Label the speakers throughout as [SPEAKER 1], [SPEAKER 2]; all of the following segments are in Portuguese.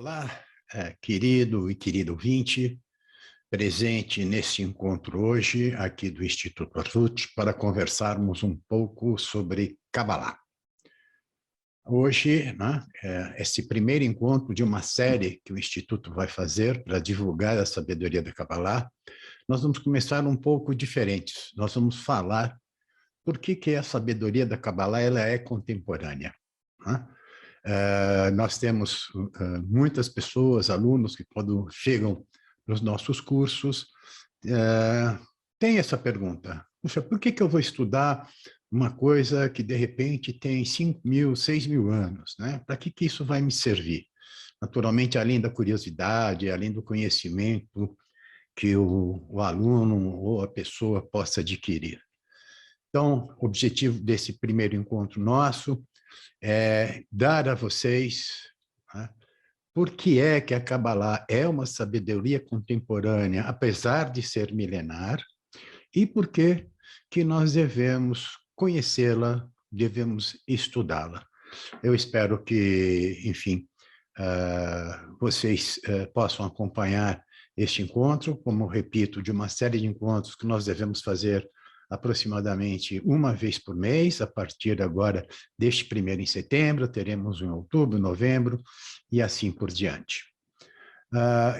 [SPEAKER 1] Olá, querido e querido ouvinte, presente nesse encontro hoje aqui do Instituto Arvut para conversarmos um pouco sobre Kabbalah. Hoje, né, esse primeiro encontro de uma série que o Instituto vai fazer para divulgar a sabedoria da Kabbalah, nós vamos começar um pouco diferentes. Nós vamos falar por que a sabedoria da Kabbalah ela é contemporânea, né? Nós temos muitas pessoas, alunos, que quando chegam nos nossos cursos, têm essa pergunta: puxa, por que eu vou estudar uma coisa que, de repente, tem 5.000, 6.000 anos, né? Para que isso vai me servir? Naturalmente, além da curiosidade, além do conhecimento que o aluno ou a pessoa possa adquirir. Então, o objetivo desse primeiro encontro nosso é dar a vocês, né, por que é que a Kabbalah é uma sabedoria contemporânea, apesar de ser milenar, e por que nós devemos conhecê-la, devemos estudá-la. Eu espero que, enfim, vocês possam acompanhar este encontro, como repito, de uma série de encontros que nós devemos fazer aproximadamente uma vez por mês, a partir agora deste 1º em setembro, teremos um em outubro, novembro, e assim por diante.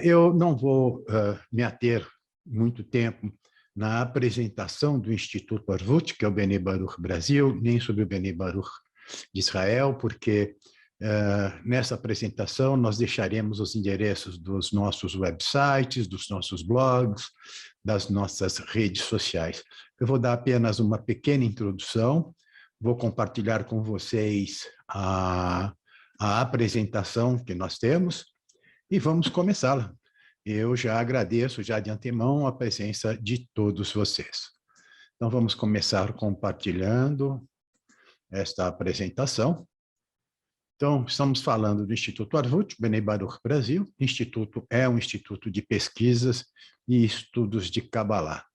[SPEAKER 1] Eu não vou me ater muito tempo na apresentação do Instituto Arvut, que é o Bnei Baruch Brasil, nem sobre o Bnei Baruch de Israel, porque nessa apresentação nós deixaremos os endereços dos nossos websites, dos nossos blogs, das nossas redes sociais. Eu vou dar apenas uma pequena introdução, vou compartilhar com vocês a apresentação que nós temos e vamos começá-la. Eu já agradeço já de antemão a presença de todos vocês. Então vamos começar compartilhando esta apresentação. Então, estamos falando do Instituto Arvut, Bnei Baruch Brasil. O Instituto é um instituto de pesquisas e estudos de Kabbalah.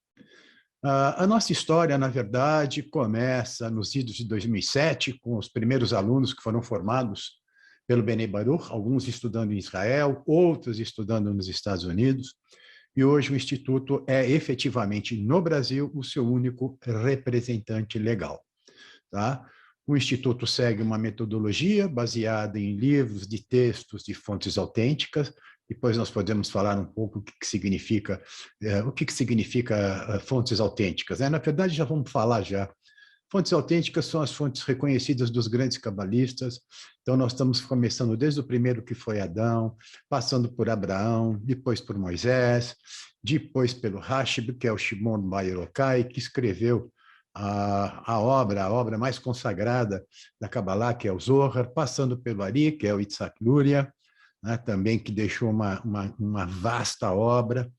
[SPEAKER 1] A nossa história, na verdade, começa nos idos de 2007, com os primeiros alunos que foram formados pelo Bnei Baruch, alguns estudando em Israel, outros estudando nos Estados Unidos. E hoje o Instituto é efetivamente, no Brasil, o seu único representante legal, tá? O Instituto segue uma metodologia baseada em livros de textos de fontes autênticas. Depois nós podemos falar um pouco o que significa fontes autênticas, né? Na verdade, já vamos falar já. Fontes autênticas são as fontes reconhecidas dos grandes cabalistas. Então, nós estamos começando desde o primeiro, que foi Adão, passando por Abraão, depois por Moisés, depois pelo Rashbi, que é o Shimon Bar Yochai, que escreveu a obra mais consagrada da Kabbalah, que é o Zohar, passando pelo Ari, que é o Yitzhak Luria, né, também que deixou uma vasta obra,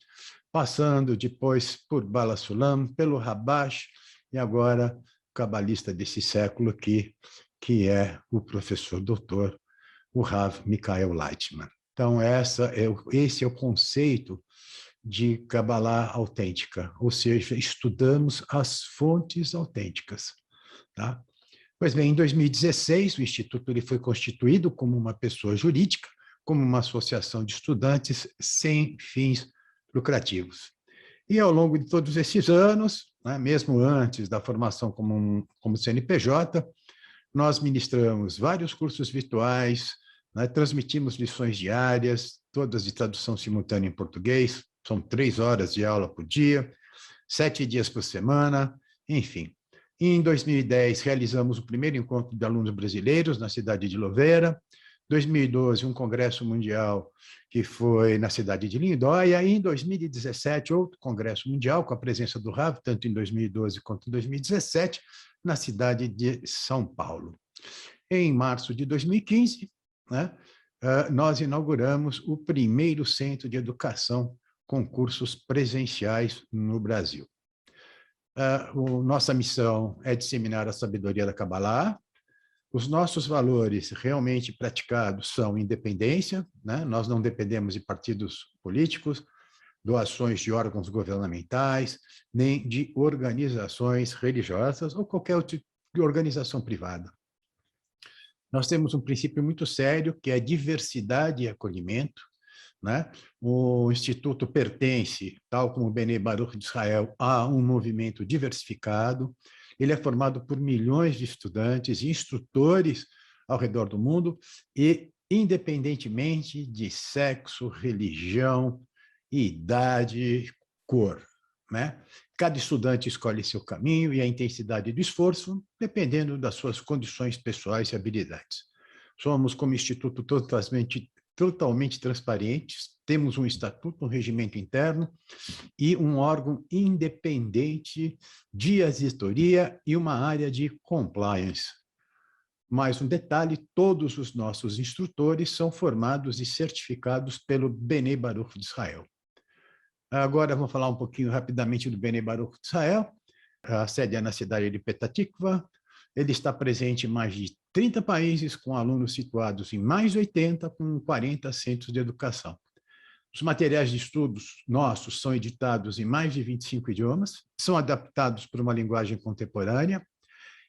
[SPEAKER 1] passando depois por Bala Sulam, pelo Rabash, e agora o cabalista desse século, que é o professor doutor, o Rav Mikhael Leitman. Então, esse é o conceito de Kabbalah autêntica, ou seja, estudamos as fontes autênticas, tá? Pois bem, em 2016, o Instituto ele foi constituído como uma pessoa jurídica, como uma associação de estudantes sem fins lucrativos. E ao longo de todos esses anos, né, mesmo antes da formação como CNPJ, nós ministramos vários cursos virtuais, né, transmitimos lições diárias, todas de tradução simultânea em português, são 3 horas de aula por dia, 7 dias por semana, enfim. Em 2010, realizamos o primeiro encontro de alunos brasileiros na cidade de Louveira. 2012, um congresso mundial que foi na cidade de Lindóia. E em 2017, outro congresso mundial com a presença do Rav, tanto em 2012 quanto em 2017, na cidade de São Paulo. Em março de 2015, né, nós inauguramos o primeiro centro de educação com cursos presenciais no Brasil. Nossa missão é disseminar a sabedoria da Kabbalah. Os nossos valores realmente praticados são independência, né? Nós não dependemos de partidos políticos, doações de órgãos governamentais, nem de organizações religiosas ou qualquer outro de organização privada. Nós temos um princípio muito sério, que é diversidade e acolhimento, né? O Instituto pertence, tal como o Bnei Baruch de Israel, a um movimento diversificado. Ele é formado por milhões de estudantes e instrutores ao redor do mundo, e independentemente de sexo, religião, idade, cor, né? Cada estudante escolhe seu caminho e a intensidade do esforço, dependendo das suas condições pessoais e habilidades. Somos, como instituto, totalmente transparentes, temos um estatuto, um regimento interno e um órgão independente de auditoria e uma área de compliance. Mais um detalhe, todos os nossos instrutores são formados e certificados pelo Bnei Baruch de Israel. Agora vamos falar um pouquinho rapidamente do Bnei Baruch de Israel. A sede é na cidade de Petah Tikva. Ele está presente em mais de 30 países, com alunos situados em mais de 80, com 40 centros de educação. Os materiais de estudos nossos são editados em mais de 25 idiomas, são adaptados para uma linguagem contemporânea,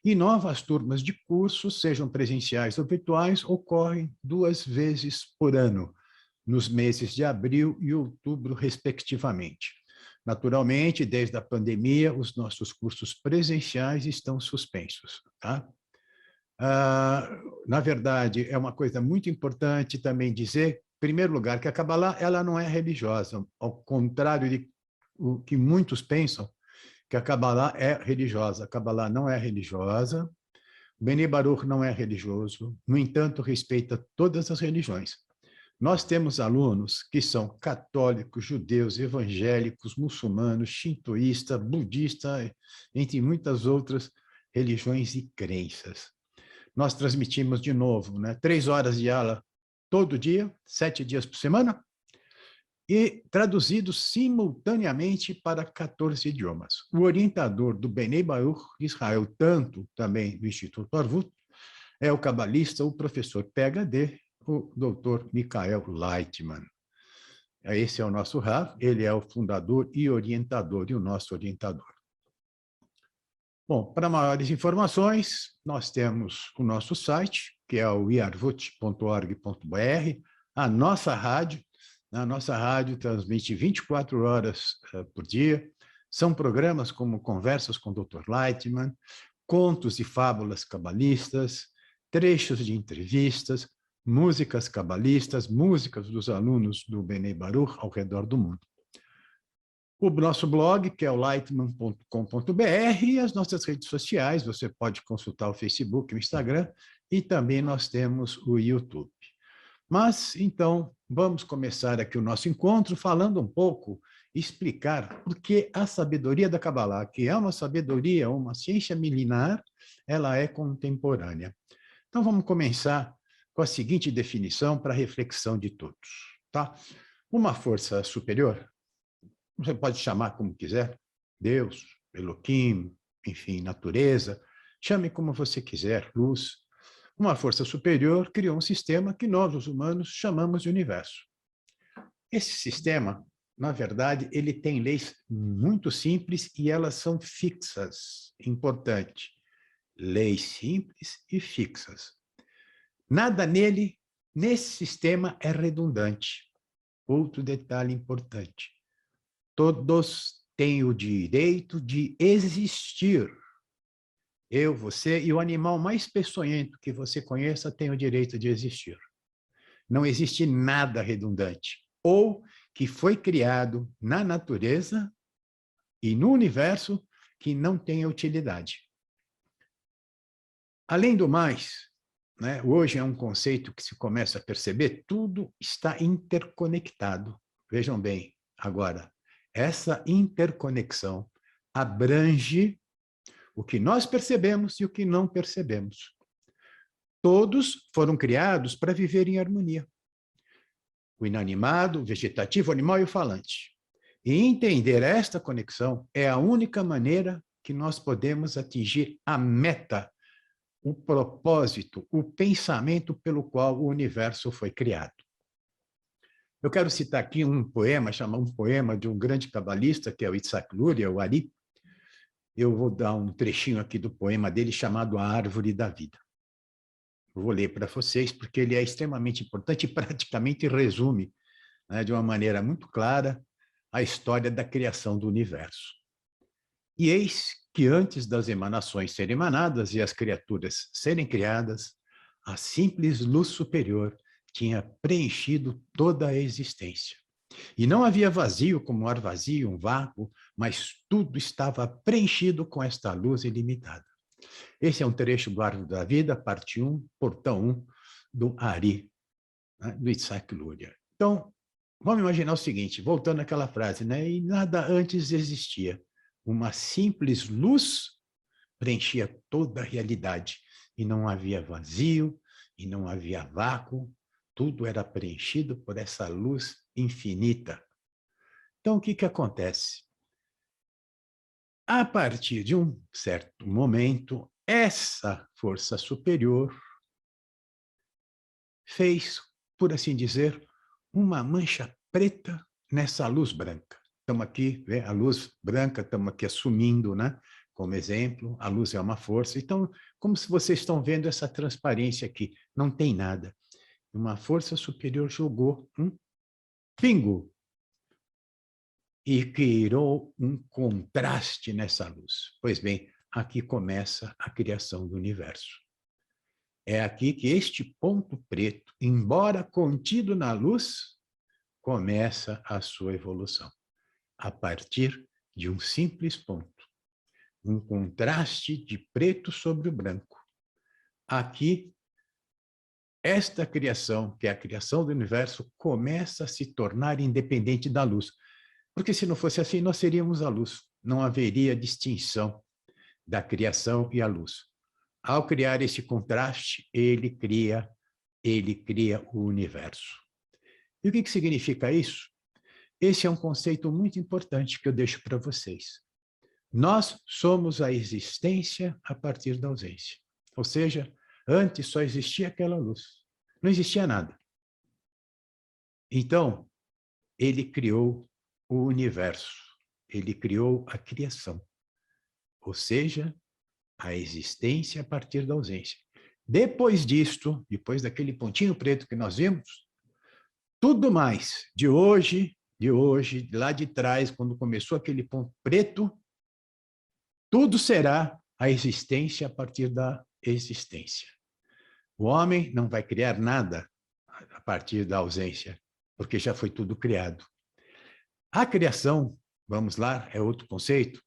[SPEAKER 1] e novas turmas de cursos, sejam presenciais ou virtuais, ocorrem 2 vezes por ano, nos meses de abril e outubro, respectivamente. Naturalmente, desde a pandemia, os nossos cursos presenciais estão suspensos. Tá? Na verdade, é uma coisa muito importante também dizer, em primeiro lugar, que a Kabbalah ela não é religiosa, ao contrário de o que muitos pensam, que a Kabbalah é religiosa. A Kabbalah não é religiosa, o Bnei Baruch não é religioso, no entanto, respeita todas as religiões. Nós temos alunos que são católicos, judeus, evangélicos, muçulmanos, shintoístas, budistas, entre muitas outras religiões e crenças. Nós transmitimos de novo, 3 horas de aula todo dia, 7 dias por semana, e traduzidos simultaneamente para 14 idiomas. O orientador do Bnei Baruch de Israel, tanto também do Instituto Arvut, é o cabalista, o professor PhD, o Dr. Michael Leitman. Esse é o nosso Rav, ele é o fundador e orientador, e o nosso orientador. Bom, para maiores informações, nós temos o nosso site, que é o iarvut.org.br, a nossa rádio. A nossa rádio transmite 24 horas por dia. São programas como Conversas com o Dr. Leitman, contos e fábulas cabalistas, trechos de entrevistas, músicas cabalistas, músicas dos alunos do Bnei Baruch ao redor do mundo. O nosso blog, que é o leitman.com.br, e as nossas redes sociais, você pode consultar o Facebook, o Instagram, e também nós temos o YouTube. Mas, então, vamos começar aqui o nosso encontro falando um pouco, explicar por que a sabedoria da Kabbalah, que é uma sabedoria, uma ciência milenar, ela é contemporânea. Então, vamos começar com a seguinte definição para a reflexão de todos. Tá? Uma força superior, você pode chamar como quiser, Deus, Elohim, enfim, natureza, chame como você quiser, luz. Uma força superior criou um sistema que nós, os humanos, chamamos de universo. Esse sistema, na verdade, ele tem leis muito simples e elas são fixas. Importante. Leis simples e fixas. Nada nele, nesse sistema, é redundante. Outro detalhe importante. Todos têm o direito de existir. Eu, você e o animal mais peçonhento que você conheça tem o direito de existir. Não existe nada redundante, ou que foi criado na natureza e no universo que não tenha utilidade. Além do mais, hoje é um conceito que se começa a perceber, tudo está interconectado. Vejam bem, agora, essa interconexão abrange o que nós percebemos e o que não percebemos. Todos foram criados para viver em harmonia. O inanimado, o vegetativo, o animal e o falante. E entender esta conexão é a única maneira que nós podemos atingir a meta, o propósito, o pensamento pelo qual o universo foi criado. Eu quero citar aqui um poema de um grande cabalista, que é o Yitzhak Luria, o Ari. Eu vou dar um trechinho aqui do poema dele chamado A Árvore da Vida. Eu vou ler para vocês, porque ele é extremamente importante e praticamente resume, né, de uma maneira muito clara, a história da criação do universo. E eis que antes das emanações serem emanadas e as criaturas serem criadas, a simples luz superior tinha preenchido toda a existência. E não havia vazio como um ar vazio, um vácuo, mas tudo estava preenchido com esta luz ilimitada. Esse é um trecho do Árvore da Vida, parte 1, portão 1, do Ari, né, do Isaac Luria. Então, vamos imaginar o seguinte, voltando àquela frase, né? E nada antes existia. Uma simples luz preenchia toda a realidade. E não havia vazio, e não havia vácuo. Tudo era preenchido por essa luz infinita. Então, o que que acontece? A partir de um certo momento, essa força superior fez, por assim dizer, uma mancha preta nessa luz branca. Estamos aqui, a luz branca, estamos aqui assumindo, né? Como exemplo, a luz é uma força. Então, como se vocês estão vendo essa transparência aqui, não tem nada. Uma força superior jogou um pingo e criou um contraste nessa luz. Pois bem, aqui começa a criação do universo. É aqui que este ponto preto, embora contido na luz, começa a sua evolução, a partir de um simples ponto, um contraste de preto sobre o branco. Aqui, esta criação, que é a criação do universo, começa a se tornar independente da luz. Porque se não fosse assim, nós seríamos a luz. Não haveria distinção da criação e a luz. Ao criar esse contraste, ele cria o universo. E o que significa isso? Esse é um conceito muito importante que eu deixo para vocês. Nós somos a existência a partir da ausência. Ou seja, antes só existia aquela luz. Não existia nada. Então, ele criou o universo. Ele criou a criação. Ou seja, a existência a partir da ausência. Depois disto, depois daquele pontinho preto que nós vimos, tudo mais de hoje, lá de trás, quando começou aquele ponto preto, tudo será a existência a partir da existência. O homem não vai criar nada a partir da ausência, porque já foi tudo criado. A criação, vamos lá, é outro conceito,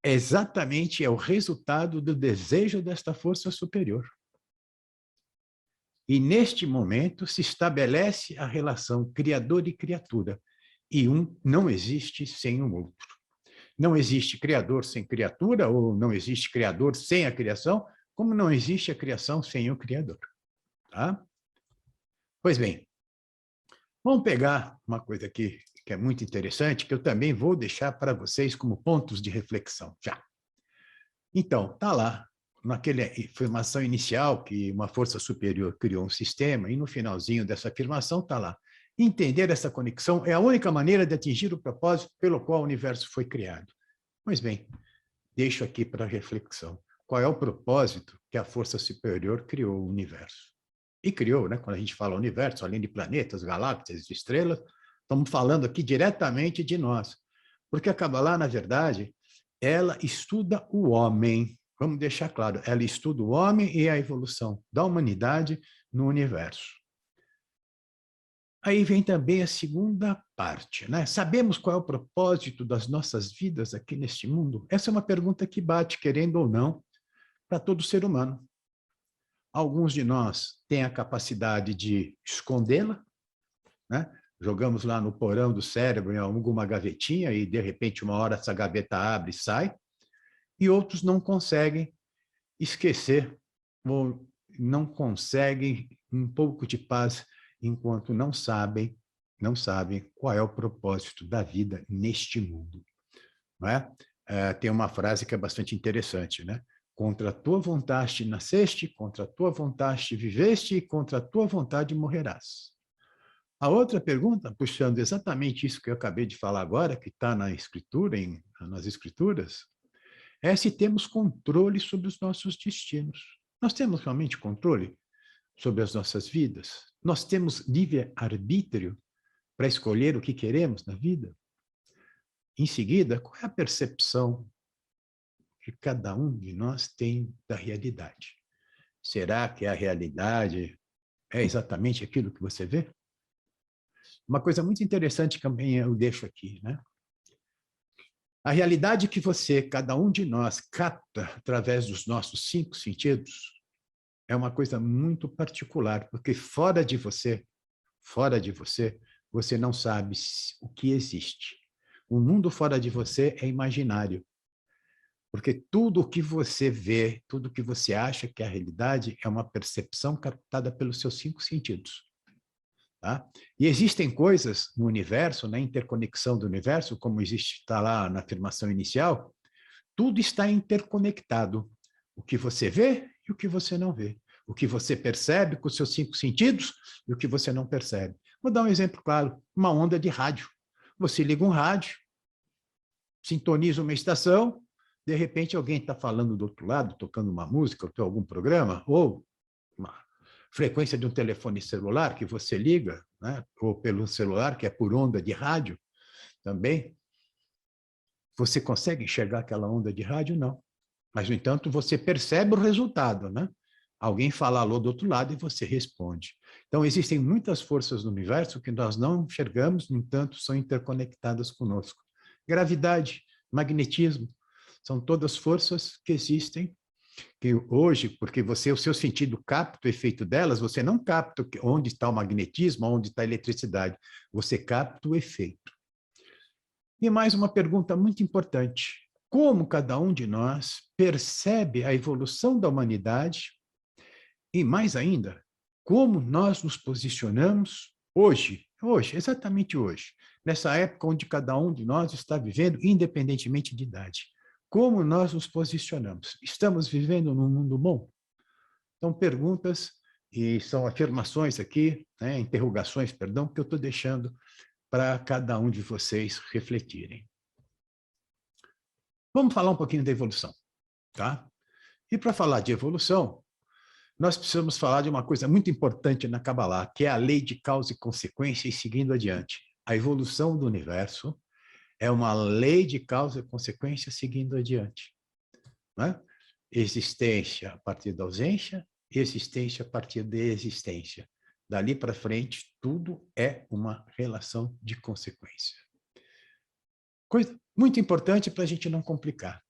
[SPEAKER 1] exatamente é o resultado do desejo desta força superior. E neste momento se estabelece a relação criador e criatura, e um não existe sem o outro. Não existe criador sem criatura, ou não existe criador sem a criação, como não existe a criação sem o criador. Tá? Pois bem, vamos pegar uma coisa aqui que é muito interessante, que eu também vou deixar para vocês como pontos de reflexão, já. Então, está lá, naquela afirmação inicial, que uma força superior criou um sistema, e no finalzinho dessa afirmação está lá. Entender essa conexão é a única maneira de atingir o propósito pelo qual o universo foi criado. Pois bem, deixo aqui para reflexão. Qual é o propósito que a força superior criou o universo? E criou, né? Quando a gente fala universo, além de planetas, galáxias, estrelas, estamos falando aqui diretamente de nós. Porque a Kabbalah, na verdade, ela estuda o homem. Vamos deixar claro, ela estuda o homem e a evolução da humanidade no universo. Aí vem também a segunda parte, né? Sabemos qual é o propósito das nossas vidas aqui neste mundo? Essa é uma pergunta que bate, querendo ou não, para todo ser humano. Alguns de nós têm a capacidade de escondê-la, né? Jogamos lá no porão do cérebro, em alguma gavetinha, e de repente uma hora essa gaveta abre e sai, e outros não conseguem esquecer, ou não conseguem um pouco de paz enquanto não sabem qual é o propósito da vida neste mundo. Não é? Tem uma frase que é bastante interessante, né? Contra a tua vontade nasceste, contra a tua vontade viveste, e contra a tua vontade morrerás. A outra pergunta, puxando exatamente isso que eu acabei de falar agora, que está na escritura, nas escrituras, é se temos controle sobre os nossos destinos. Nós temos realmente controle sobre as nossas vidas? Nós temos livre-arbítrio para escolher o que queremos na vida? Em seguida, qual é a percepção que cada um de nós tem da realidade? Será que a realidade é exatamente aquilo que você vê? Uma coisa muito interessante que também eu deixo aqui, né? A realidade que você, cada um de nós, capta através dos nossos 5 sentidos é uma coisa muito particular, porque fora de você, você não sabe o que existe. O mundo fora de você é imaginário, porque tudo o que você vê, tudo o que você acha que é a realidade é uma percepção captada pelos seus 5 sentidos. Tá? E existem coisas no universo, na interconexão do universo, como está lá na afirmação inicial, tudo está interconectado. O que você vê e o que você não vê. O que você percebe com os seus 5 sentidos e o que você não percebe. Vou dar um exemplo claro, uma onda de rádio. Você liga um rádio, sintoniza uma estação, de repente alguém está falando do outro lado, tocando uma música, ou algum programa, ou uma frequência de um telefone celular que você liga, né? Ou pelo celular, que é por onda de rádio também. Você consegue enxergar aquela onda de rádio? Não. Mas, no entanto, você percebe o resultado, né? Alguém fala alô do outro lado e você responde. Então, existem muitas forças no universo que nós não enxergamos, no entanto, são interconectadas conosco. Gravidade, magnetismo, são todas forças que existem, que hoje, porque você, o seu sentido capta o efeito delas, você não capta onde está o magnetismo, onde está a eletricidade, você capta o efeito. E mais uma pergunta muito importante. Como cada um de nós percebe a evolução da humanidade e, mais ainda, como nós nos posicionamos hoje, exatamente hoje, nessa época onde cada um de nós está vivendo, independentemente de idade. Como nós nos posicionamos? Estamos vivendo num mundo bom? Então, perguntas e são afirmações aqui, né, interrogações, perdão, que eu estou deixando para cada um de vocês refletirem. Vamos falar um pouquinho da evolução, tá? E para falar de evolução, nós precisamos falar de uma coisa muito importante na Kabbalah, que é a lei de causa e consequência, e seguindo adiante. A evolução do universo é uma lei de causa e consequência seguindo adiante, né? Existência a partir da ausência, existência a partir da existência. Dali para frente, tudo é uma relação de consequência. Coisa muito importante para a gente não complicar.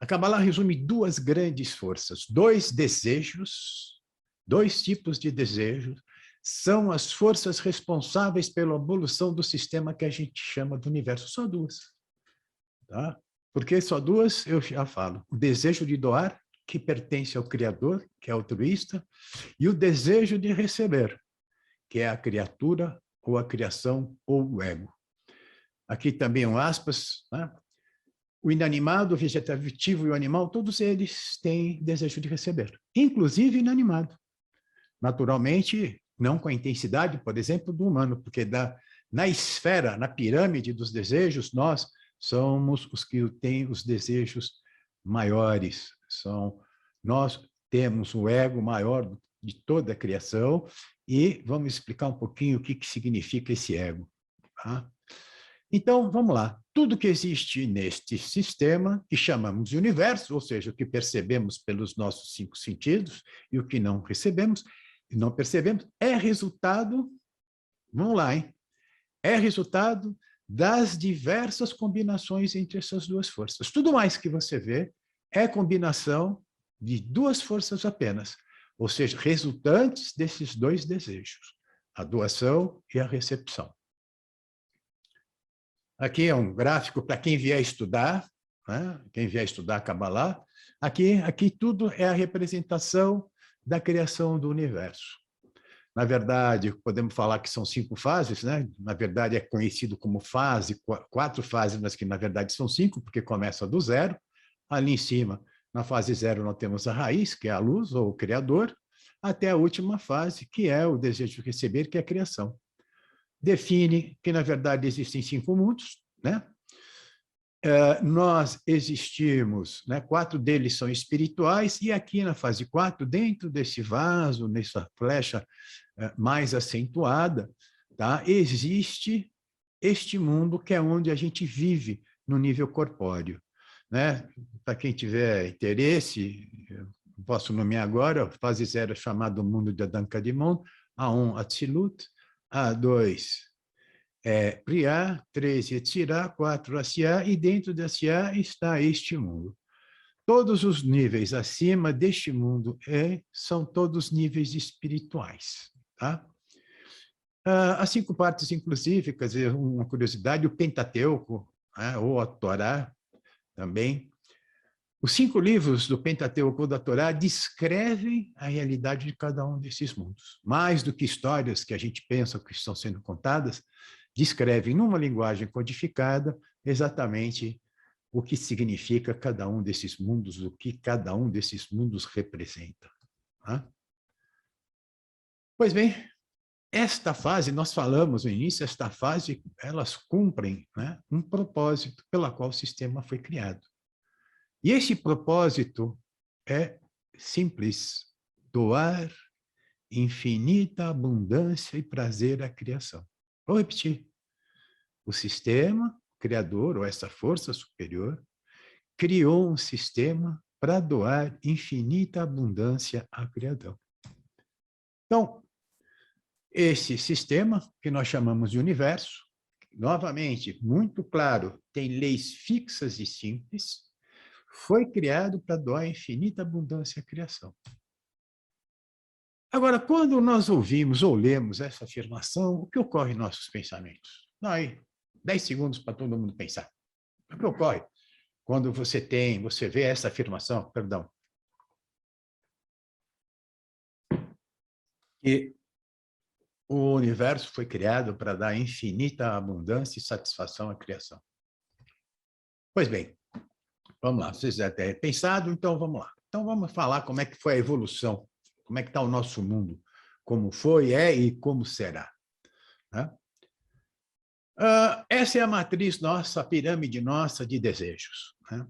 [SPEAKER 1] A Kabbalah resume 2 grandes forças, 2 desejos, 2 tipos de desejos, são as forças responsáveis pela evolução do sistema que a gente chama do universo. Só 2. Tá? Porque só 2, eu já falo. O desejo de doar, que pertence ao Criador, que é altruísta, e o desejo de receber, que é a criatura, ou a criação, ou o ego. Aqui também um aspas, né? O inanimado, o vegetativo e o animal, todos eles têm desejo de receber, inclusive inanimado. Naturalmente, não com a intensidade, por exemplo, do humano, porque na esfera, na pirâmide dos desejos, nós somos os que têm os desejos maiores. Nós temos o ego maior de toda a criação e vamos explicar um pouquinho o que significa esse ego. Tá? Então, vamos lá. Tudo que existe neste sistema, que chamamos de universo, ou seja, o que percebemos pelos nossos 5 sentidos e o que não recebemos, e não percebemos, é resultado, vamos lá, hein? É resultado das diversas combinações entre essas 2 forças. Tudo mais que você vê é combinação de 2 forças apenas, ou seja, resultantes desses 2 desejos, a doação e a recepção. Aqui é um gráfico para quem vier estudar, né? Quem vier estudar Kabbalah. Aqui tudo é a representação da criação do universo. Na verdade, podemos falar que são 5 fases, né? Na verdade, é conhecido como fase, 4 fases, mas que na verdade são 5, porque começa do zero. Ali em cima, na fase 0, nós temos a raiz, que é a luz, ou o Criador, até a última fase, que é o desejo de receber, que é a criação. Define que, na verdade, existem 5 mundos, né? nós existimos, né? 4 deles são espirituais, e aqui na fase 4, dentro desse vaso, nessa flecha mais acentuada, tá? Existe este mundo que é onde a gente vive no nível corpóreo, né? Para quem tiver interesse, eu posso nomear agora, a fase 0 é chamado mundo de Adão Kadmon, A1, Atzilut, A2, Priá, 3, Yetzirá, 4, Asiá, e dentro da Asiá está este mundo. Todos os níveis acima deste mundo são todos níveis espirituais, tá? As 5 partes, inclusive, quer dizer, uma curiosidade, o Pentateuco, né, ou a Torá também, os 5 livros do Pentateuco ou da Torá descrevem a realidade de cada um desses mundos. Mais do que histórias que a gente pensa que estão sendo contadas, descrevem numa linguagem codificada exatamente o que significa cada um desses mundos, o que cada um desses mundos representa. Tá? Pois bem, esta fase, nós falamos no início, esta fase, elas cumprem, né, um propósito pela qual o sistema foi criado. E esse propósito é simples: doar infinita abundância e prazer à criação. Vou repetir. O sistema criador, ou essa força superior, criou um sistema para doar infinita abundância à criação. Então, esse sistema, que nós chamamos de universo, novamente, muito claro, tem leis fixas e simples, foi criado para doar infinita abundância à criação. Agora, quando nós ouvimos ou lemos essa afirmação, o que ocorre em nossos pensamentos? Aí, 10 segundos para todo mundo pensar. O que ocorre quando você vê essa afirmação, perdão, que o universo foi criado para dar infinita abundância e satisfação à criação? Pois bem, vamos lá. Vocês já têm pensado, então vamos lá. Então vamos falar como é que foi a evolução, como é que está o nosso mundo, como foi, é e como será. Né? Essa é a matriz nossa, a pirâmide nossa de desejos. Né?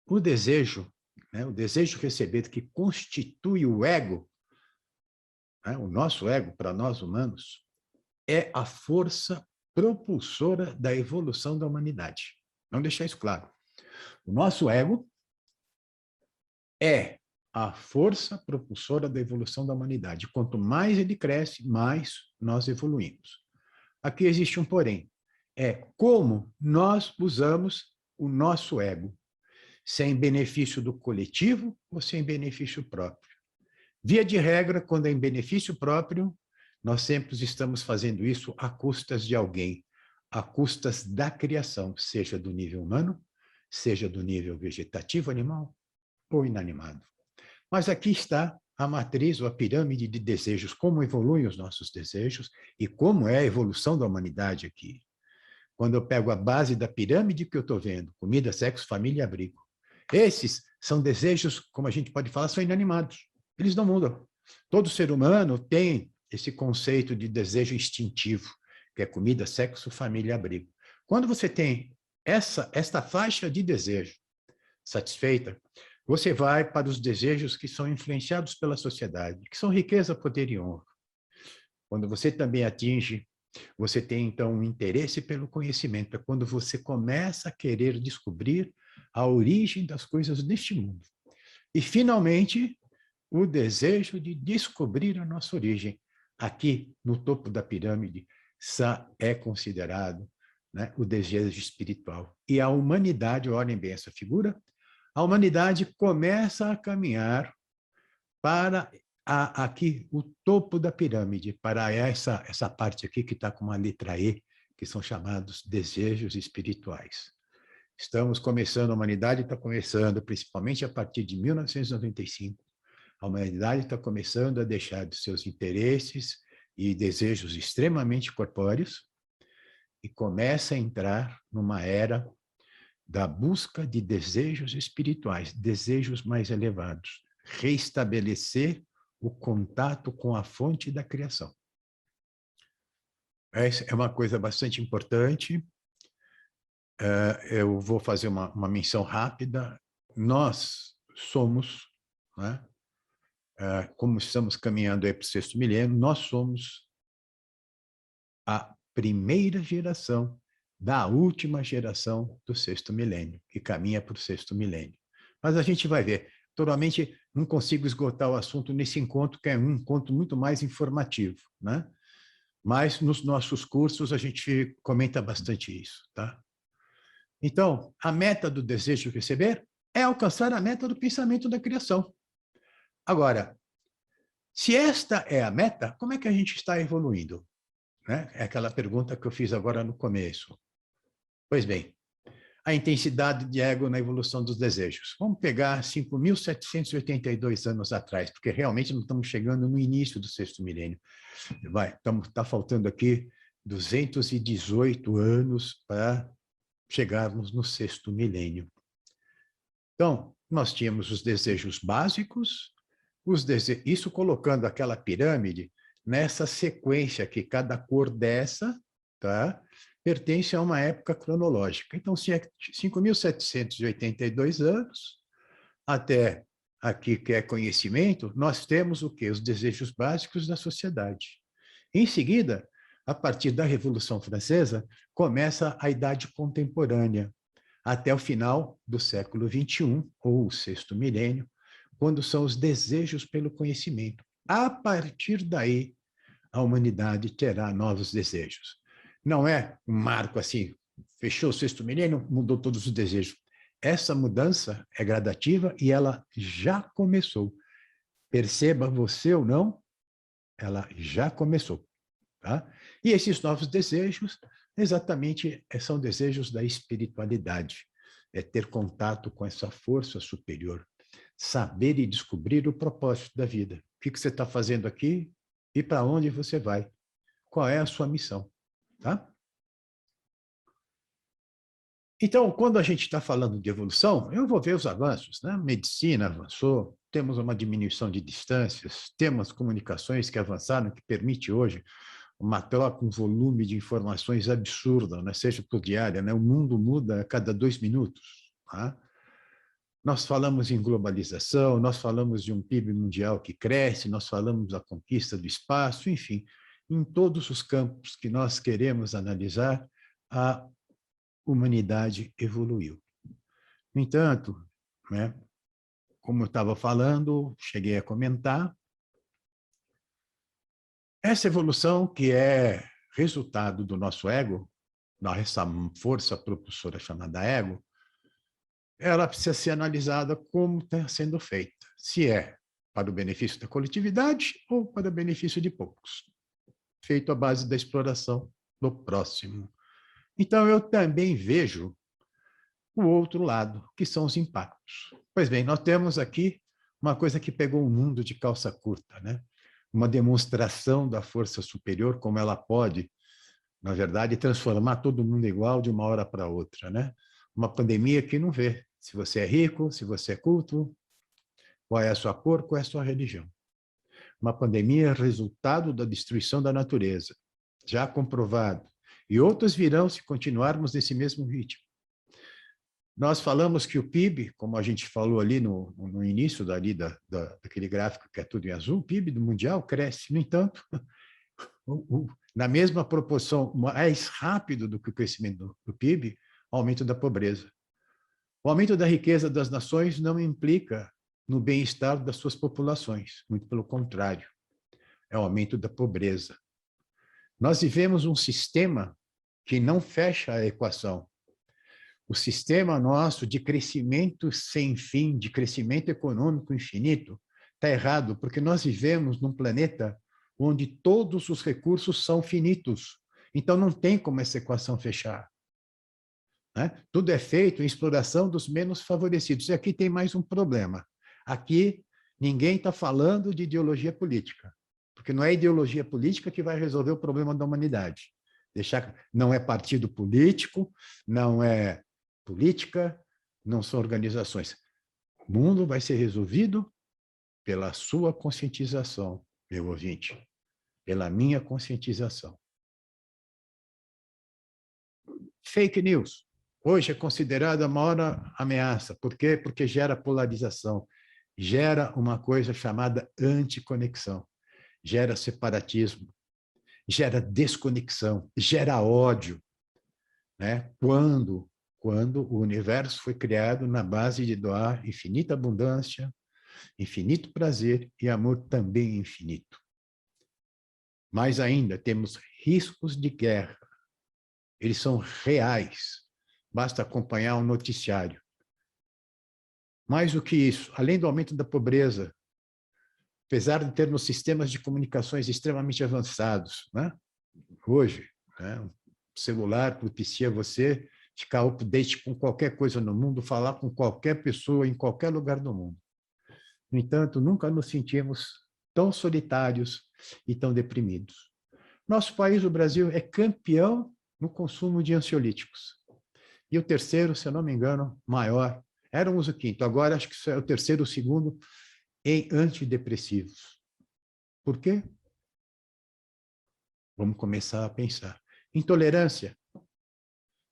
[SPEAKER 1] O desejo, né, o desejo recebido que constitui o ego, né, o nosso ego para nós humanos, é a força propulsora da evolução da humanidade. Vamos deixar isso claro. O nosso ego é a força propulsora da evolução da humanidade. Quanto mais ele cresce, mais nós evoluímos. Aqui existe um porém. É como nós usamos o nosso ego, sem benefício do coletivo ou sem benefício próprio. Via de regra, quando é em benefício próprio, nós sempre estamos fazendo isso a custas de alguém, a custas da criação, seja do nível humano, seja do nível vegetativo, animal ou inanimado. Mas aqui está a matriz ou a pirâmide de desejos, como evoluem os nossos desejos e como é a evolução da humanidade aqui. Quando eu pego a base da pirâmide que eu estou vendo, comida, sexo, família e abrigo, esses são desejos, como a gente pode falar, são inanimados. Eles não mudam. Todo ser humano tem esse conceito de desejo instintivo, que é comida, sexo, família e abrigo. Quando você tem esta faixa de desejo satisfeita, você vai para os desejos que são influenciados pela sociedade, que são riqueza, poder e honra. Quando você também atinge, você tem, então, um interesse pelo conhecimento. É quando você começa a querer descobrir a origem das coisas neste mundo. E, finalmente, o desejo de descobrir a nossa origem. Aqui, no topo da pirâmide, é considerado, né, o desejo espiritual. E a humanidade, olhem bem essa figura, a humanidade começa a caminhar para aqui o topo da pirâmide, para essa parte aqui que está com uma letra E, que são chamados desejos espirituais. Estamos começando, a humanidade está começando, principalmente a partir de 1995, a humanidade está começando a deixar de seus interesses e desejos extremamente corpóreos e começa a entrar numa era da busca de desejos espirituais, desejos mais elevados, reestabelecer o contato com a fonte da criação. Essa é uma coisa bastante importante. eu vou fazer uma menção rápida. Nós somos, né, como estamos caminhando para o sexto milênio, nós somos a primeira geração da última geração do sexto milênio, que caminha para o sexto milênio. Mas a gente vai ver. Naturalmente, não consigo esgotar o assunto nesse encontro, que é um encontro muito mais informativo, né? Mas nos nossos cursos a gente comenta bastante isso, tá? Então, a meta do desejo de receber é alcançar a meta do pensamento da criação. Agora, se esta é a meta, como é que a gente está evoluindo? Né? É aquela pergunta que eu fiz agora no começo. Pois bem, a intensidade de ego na evolução dos desejos. Vamos pegar 5.782 anos atrás, porque realmente não estamos chegando no início do sexto milênio. Está faltando aqui 218 anos para chegarmos no sexto milênio. Então, nós tínhamos os desejos básicos, isso colocando aquela pirâmide nessa sequência que cada cor dessa, tá, pertence a uma época cronológica. Então, 5.782 anos, até aqui que é conhecimento, nós temos o quê? Os desejos básicos da sociedade. Em seguida, a partir da Revolução Francesa, começa a Idade Contemporânea, até o final do século XXI, ou o sexto milênio, quando são os desejos pelo conhecimento. A partir daí, a humanidade terá novos desejos. Não é um marco assim, fechou o sexto milênio, mudou todos os desejos. Essa mudança é gradativa e ela já começou. Perceba você ou não, ela já começou. Tá? E esses novos desejos, exatamente, são desejos da espiritualidade. É ter contato com essa força superior. Saber e descobrir o propósito da vida. O que você está fazendo aqui e para onde você vai. Qual é a sua missão. Tá? Então, quando a gente está falando de evolução, eu vou ver os avanços. Né? A medicina avançou, temos uma diminuição de distâncias, temos comunicações que avançaram, que permite hoje uma troca, um volume de informações absurda, né? Seja por diária. Né? O mundo muda a cada 2 minutos. Tá? Nós falamos em globalização, nós falamos de um PIB mundial que cresce, nós falamos da conquista do espaço, enfim, em todos os campos que nós queremos analisar, a humanidade evoluiu. No entanto, né, como eu estava falando, cheguei a comentar, essa evolução que é resultado do nosso ego, dessa força propulsora chamada ego, ela precisa ser analisada como está sendo feita. Se é para o benefício da coletividade ou para o benefício de poucos. Feito à base da exploração do próximo. Então, eu também vejo o outro lado, que são os impactos. Pois bem, nós temos aqui uma coisa que pegou o mundo de calça curta, né? Uma demonstração da força superior, como ela pode, na verdade, transformar todo mundo igual de uma hora para outra, né? Uma pandemia que não vê se você é rico, se você é culto, qual é a sua cor, qual é a sua religião. Uma pandemia resultado da destruição da natureza, já comprovado. E outras virão se continuarmos nesse mesmo ritmo. Nós falamos que o PIB, como a gente falou ali no início daquele gráfico que é tudo em azul, o PIB do mundial cresce. No entanto, na mesma proporção, mais rápido do que o crescimento do PIB, o aumento da pobreza. O aumento da riqueza das nações não implica no bem-estar das suas populações, muito pelo contrário, é o aumento da pobreza. Nós vivemos um sistema que não fecha a equação. O sistema nosso de crescimento sem fim, de crescimento econômico infinito, está errado, porque nós vivemos num planeta onde todos os recursos são finitos. Então, não tem como essa equação fechar. Né? Tudo é feito em exploração dos menos favorecidos. E aqui tem mais um problema. Aqui, ninguém está falando de ideologia política, porque não é a ideologia política que vai resolver o problema da humanidade. Não é partido político, não é política, não são organizações. O mundo vai ser resolvido pela sua conscientização, meu ouvinte, pela minha conscientização. Fake news. hoje é considerada a maior ameaça. Por quê? Porque gera polarização, gera uma coisa chamada anticonexão, gera separatismo, gera desconexão, gera ódio, né? Quando o universo foi criado na base de doar infinita abundância, infinito prazer e amor também infinito. Mais ainda, temos riscos de guerra. Eles são reais. Basta acompanhar o noticiário. Mais do que isso, além do aumento da pobreza, apesar de termos sistemas de comunicações extremamente avançados, né? Hoje, né? O celular propicia você ficar update com qualquer coisa no mundo, falar com qualquer pessoa em qualquer lugar do mundo. No entanto, nunca nos sentimos tão solitários e tão deprimidos. Nosso país, o Brasil, é campeão no consumo de ansiolíticos. E o terceiro, se eu não me engano, maior, éramos o quinto, agora acho que isso é o terceiro ou segundo em antidepressivos. Por quê? Vamos começar a pensar. Intolerância,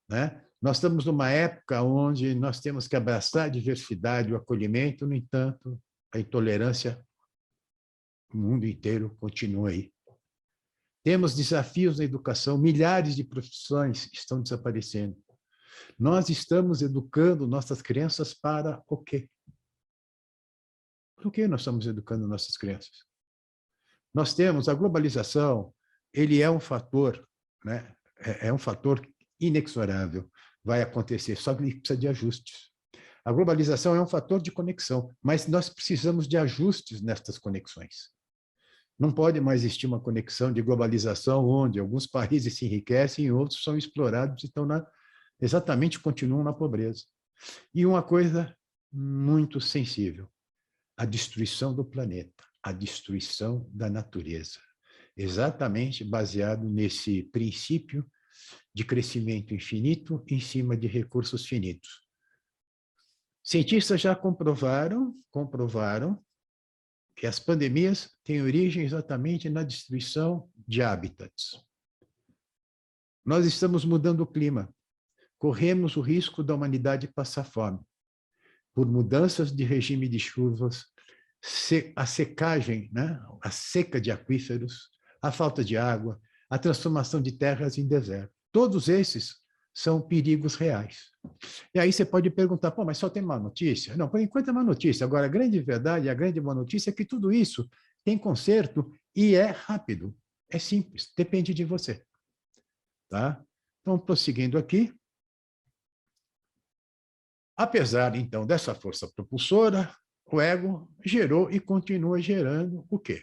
[SPEAKER 1] né? Nós estamos numa época onde nós temos que abraçar a diversidade, o acolhimento, no entanto, a intolerância, o mundo inteiro continua aí. Temos desafios na educação, milhares de profissões estão desaparecendo. Nós estamos educando nossas crianças para o quê? Por que nós estamos educando nossas crianças? Nós temos a globalização, ele é um fator, né? É um fator inexorável, vai acontecer, só que precisa de ajustes. A globalização é um fator de conexão, mas nós precisamos de ajustes nestas conexões. Não pode mais existir uma conexão de globalização onde alguns países se enriquecem e outros são explorados e estão exatamente continuam na pobreza. E uma coisa muito sensível, a destruição do planeta, a destruição da natureza, exatamente baseado nesse princípio de crescimento infinito em cima de recursos finitos. Cientistas já comprovaram que as pandemias têm origem exatamente na destruição de hábitats. Nós estamos mudando o clima. Corremos o risco da humanidade passar fome por mudanças de regime de chuvas, a secagem, né? A seca de aquíferos, a falta de água, a transformação de terras em deserto. Todos esses são perigos reais. E aí você pode perguntar, pô, mas só tem má notícia? Não, por enquanto é má notícia. Agora, a grande verdade, a grande boa notícia é que tudo isso tem conserto e é rápido. É simples, depende de você. Tá? Então, prosseguindo aqui. Apesar, então, dessa força propulsora, o ego gerou e continua gerando o quê?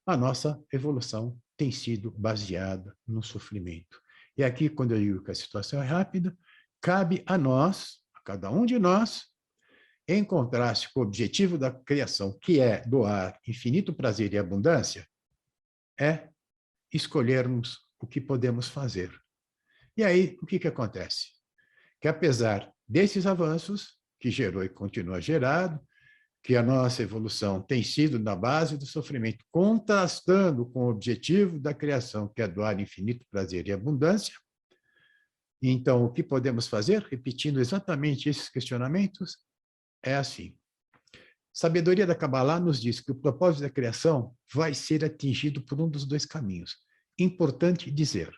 [SPEAKER 1] A nossa evolução tem sido baseada no sofrimento. E aqui, quando eu digo que a situação é rápida, cabe a nós, a cada um de nós, encontrar-se com o objetivo da criação, que é doar infinito prazer e abundância, é escolhermos o que podemos fazer. E aí, o que acontece? Que apesar desses avanços, que gerou e continua gerado, que a nossa evolução tem sido na base do sofrimento, contrastando com o objetivo da criação, que é doar infinito prazer e abundância. Então, o que podemos fazer? Repetindo exatamente esses questionamentos, é assim. Sabedoria da Kabbalah nos diz que o propósito da criação vai ser atingido por um dos dois caminhos. Importante dizer,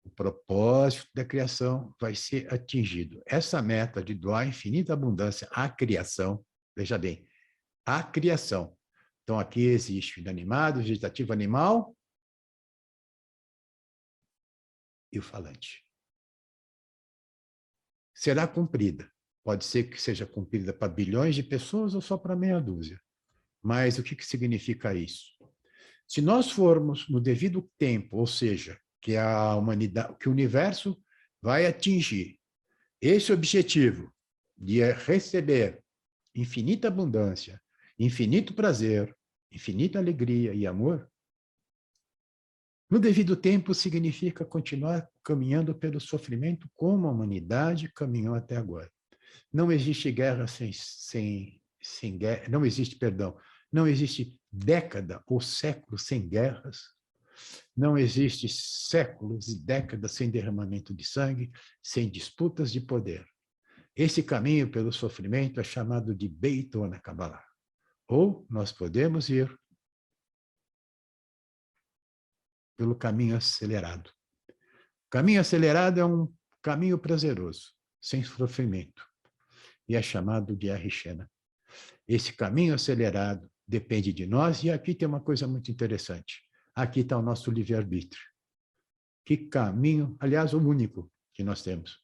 [SPEAKER 1] o propósito da criação vai ser atingido. Essa meta de doar infinita abundância à criação, veja bem, a criação. Então, aqui existe o inanimado, o vegetativo animal e o falante. Será cumprida. Pode ser que seja cumprida para bilhões de pessoas ou só para meia dúzia. Mas o que significa isso? Se nós formos no devido tempo, ou seja, que a humanidade, que o universo vai atingir esse objetivo de receber infinita abundância, infinito prazer, infinita alegria e amor, no devido tempo significa continuar caminhando pelo sofrimento como a humanidade caminhou até agora. Não existe guerra sem guerra, não existe, perdão, não existe década ou século sem guerras, Não existe séculos e décadas sem derramamento de sangue, sem disputas de poder. Esse caminho pelo sofrimento é chamado de Beitona na Kabbalah. Ou nós podemos ir pelo caminho acelerado. O caminho acelerado é um caminho prazeroso, sem sofrimento, e é chamado de Arishena. Esse caminho acelerado depende de nós, e aqui tem uma coisa muito interessante. Aqui está o nosso livre-arbítrio. Que caminho, aliás, o único que nós temos.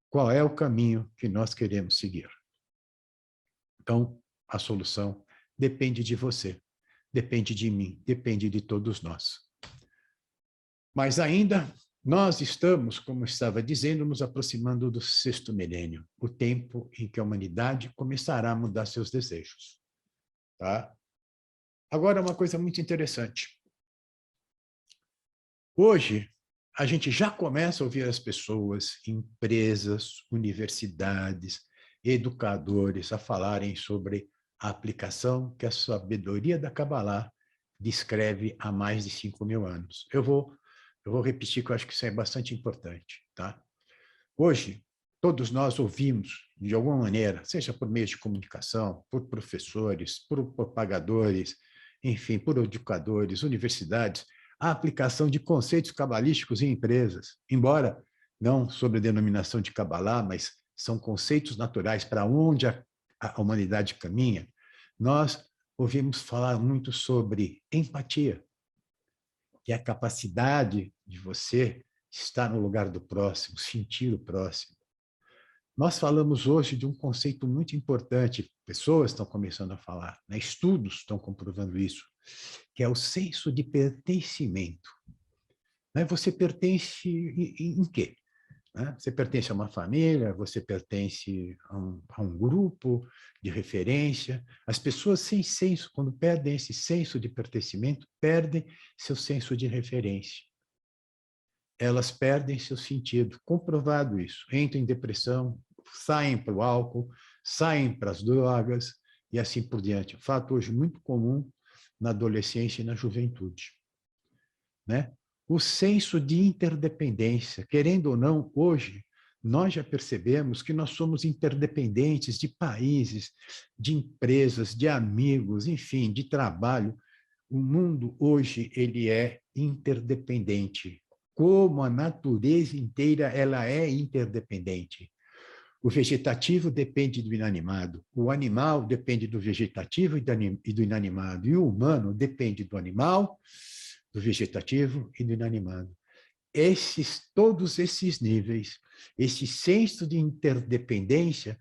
[SPEAKER 1] Qual é o caminho que nós queremos seguir? Então, a solução depende de você, depende de mim, depende de todos nós. Mas ainda, nós estamos, como estava dizendo, nos aproximando do 6º milênio, o tempo em que a humanidade começará a mudar seus desejos. Tá? Agora, uma coisa muito interessante. Hoje, a gente já começa a ouvir as pessoas, empresas, universidades, educadores a falarem sobre a aplicação que a sabedoria da Kabbalah descreve há mais de 5.000 anos. Eu vou repetir, que eu acho que isso é bastante importante. Tá? Hoje, todos nós ouvimos, de alguma maneira, seja por meio de comunicação, por professores, por propagadores, enfim, por educadores, universidades, a aplicação de conceitos cabalísticos em empresas, embora não sob a denominação de Kabbalah, mas são conceitos naturais para onde a humanidade caminha. Nós ouvimos falar muito sobre empatia, que é a capacidade de você estar no lugar do próximo, sentir o próximo. Nós falamos hoje de um conceito muito importante, pessoas estão começando a falar, né? Estudos estão comprovando isso, que é o senso de pertencimento. Você pertence em quê? Você pertence a uma família, você pertence a um grupo de referência. As pessoas sem senso, quando perdem esse senso de pertencimento, perdem seu senso de referência. Elas perdem seu sentido, comprovado isso. Entram em depressão, saem para o álcool, saem para as drogas e assim por diante. Um fato hoje muito comum na adolescência e na juventude. Né? O senso de interdependência, querendo ou não, hoje, nós já percebemos que nós somos interdependentes de países, de empresas, de amigos, enfim, de trabalho. O mundo hoje ele é interdependente. Como a natureza inteira ela é interdependente. O vegetativo depende do inanimado, o animal depende do vegetativo e do inanimado, e o humano depende do animal, do vegetativo e do inanimado. Todos esses níveis, esse senso de interdependência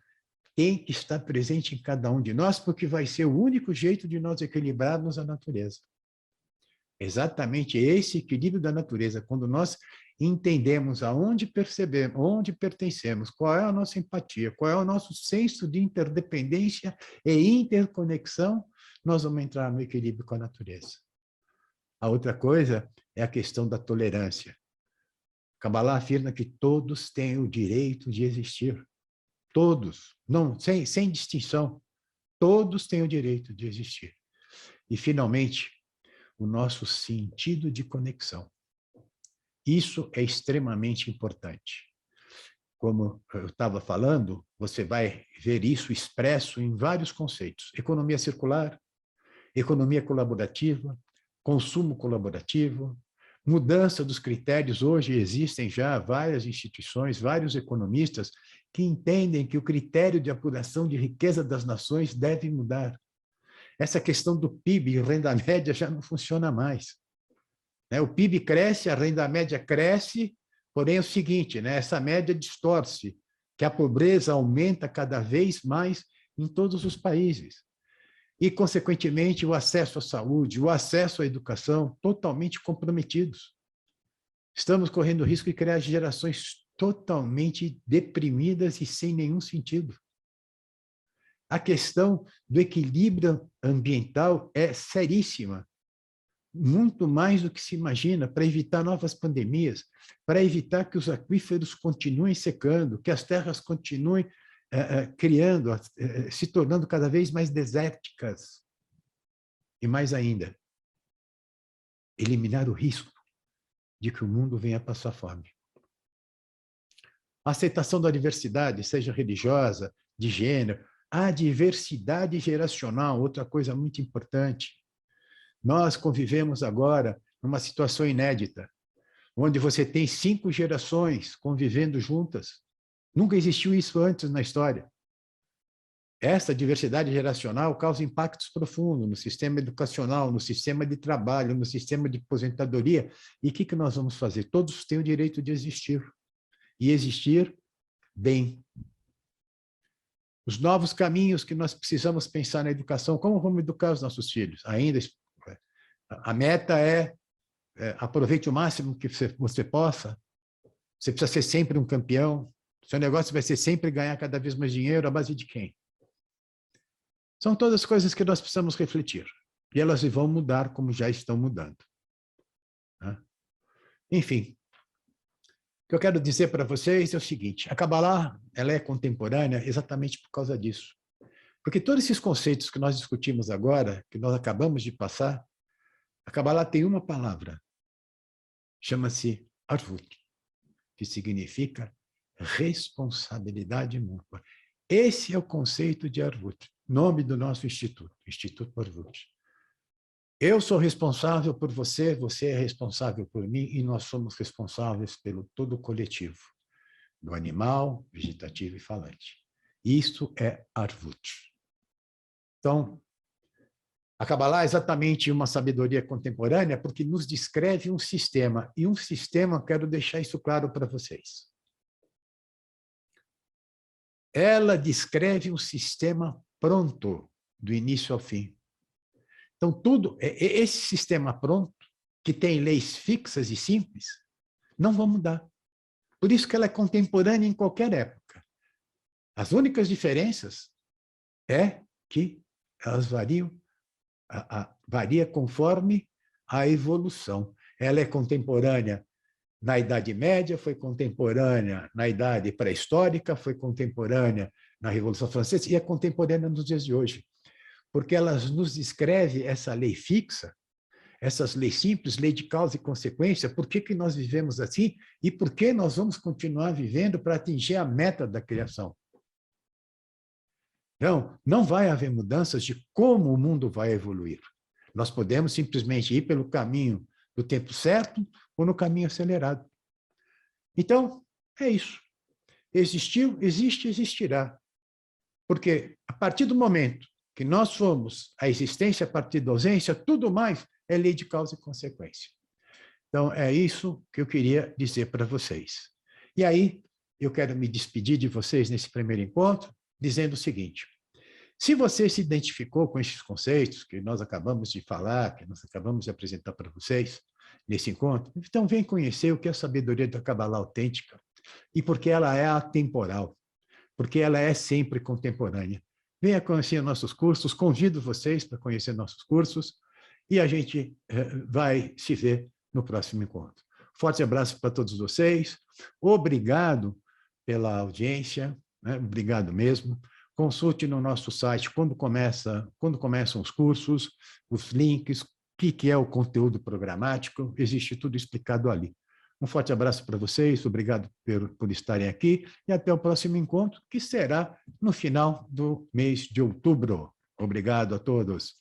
[SPEAKER 1] tem que estar presente em cada um de nós, porque vai ser o único jeito de nós equilibrarmos a natureza. Exatamente esse equilíbrio da natureza, quando nós entendemos aonde percebemos, onde pertencemos, qual é a nossa empatia, qual é o nosso senso de interdependência e interconexão, nós vamos entrar no equilíbrio com a natureza. A outra coisa é a questão da tolerância. Kabbalah afirma que todos têm o direito de existir. Todos, não, sem distinção. Todos têm o direito de existir. E, finalmente, o nosso sentido de conexão. Isso é extremamente importante. Como eu estava falando, você vai ver isso expresso em vários conceitos. Economia circular, economia colaborativa, consumo colaborativo, mudança dos critérios. Hoje existem já várias instituições, vários economistas que entendem que o critério de apuração de riqueza das nações deve mudar. Essa questão do PIB e renda média já não funciona mais. O PIB cresce, a renda média cresce, porém é o seguinte, essa média distorce, que a pobreza aumenta cada vez mais em todos os países. E, consequentemente, o acesso à saúde, o acesso à educação, totalmente comprometidos. Estamos correndo o risco de criar gerações totalmente deprimidas e sem nenhum sentido. A questão do equilíbrio ambiental é seríssima, muito mais do que se imagina, para evitar novas pandemias, para evitar que os aquíferos continuem secando, que as terras continuem se tornando cada vez mais desérticas. E mais ainda, eliminar o risco de que o mundo venha a passar fome. A aceitação da diversidade, seja religiosa, de gênero, a diversidade geracional, outra coisa muito importante. Nós convivemos agora numa situação inédita, onde você tem 5 gerações convivendo juntas. Nunca existiu isso antes na história. Essa diversidade geracional causa impactos profundos no sistema educacional, no sistema de trabalho, no sistema de aposentadoria. E o que nós vamos fazer? Todos têm o direito de existir. E existir bem. Os novos caminhos que nós precisamos pensar na educação, como vamos educar os nossos filhos? Ainda a meta é aproveite o máximo que você possa. Você precisa ser sempre um campeão. Seu negócio vai ser sempre ganhar cada vez mais dinheiro à base de quem? São todas coisas que nós precisamos refletir. E elas vão mudar como já estão mudando. Enfim, o que eu quero dizer para vocês é o seguinte, a Kabbalah, ela é contemporânea exatamente por causa disso. Porque todos esses conceitos que nós discutimos agora, que nós acabamos de passar, a Kabbalah tem uma palavra, chama-se Arvut, que significa responsabilidade mútua. Esse é o conceito de Arvut, nome do nosso instituto, Instituto Arvut. Eu sou responsável por você, você é responsável por mim, e nós somos responsáveis pelo todo o coletivo, do animal, vegetativo e falante. Isso é Arvut. Então, a Kabbalah é exatamente uma sabedoria contemporânea porque nos descreve um sistema, e um sistema, quero deixar isso claro para vocês. Ela descreve um sistema pronto, do início ao fim. Então, esse sistema pronto, que tem leis fixas e simples, não vão mudar. Por isso que ela é contemporânea em qualquer época. As únicas diferenças é que elas variam, varia conforme a evolução. Ela é contemporânea na Idade Média, foi contemporânea na Idade Pré-Histórica, foi contemporânea na Revolução Francesa e é contemporânea nos dias de hoje. Porque ela nos descreve essa lei fixa, essas leis simples, lei de causa e consequência, por que nós vivemos assim e por que nós vamos continuar vivendo para atingir a meta da criação. Então, não vai haver mudanças de como o mundo vai evoluir. Nós podemos simplesmente ir pelo caminho do tempo certo ou no caminho acelerado. Então, é isso. Existiu, existe, existirá. Porque a partir do momento que nós somos a existência a partir da ausência, tudo mais é lei de causa e consequência. Então, é isso que eu queria dizer para vocês. E aí, eu quero me despedir de vocês nesse primeiro encontro, dizendo o seguinte, se você se identificou com esses conceitos que nós acabamos de falar, que nós acabamos de apresentar para vocês nesse encontro, então vem conhecer o que é a sabedoria da Kabbalah autêntica e porque ela é atemporal, porque ela é sempre contemporânea. Venha conhecer nossos cursos, convido vocês para conhecer nossos cursos e a gente vai se ver no próximo encontro. Forte abraço para todos vocês, obrigado pela audiência, né? Obrigado mesmo. Consulte no nosso site quando começam os cursos, os links, o que é o conteúdo programático, existe tudo explicado ali. Um forte abraço para vocês, obrigado por estarem aqui e até o próximo encontro, que será no final do mês de outubro. Obrigado a todos.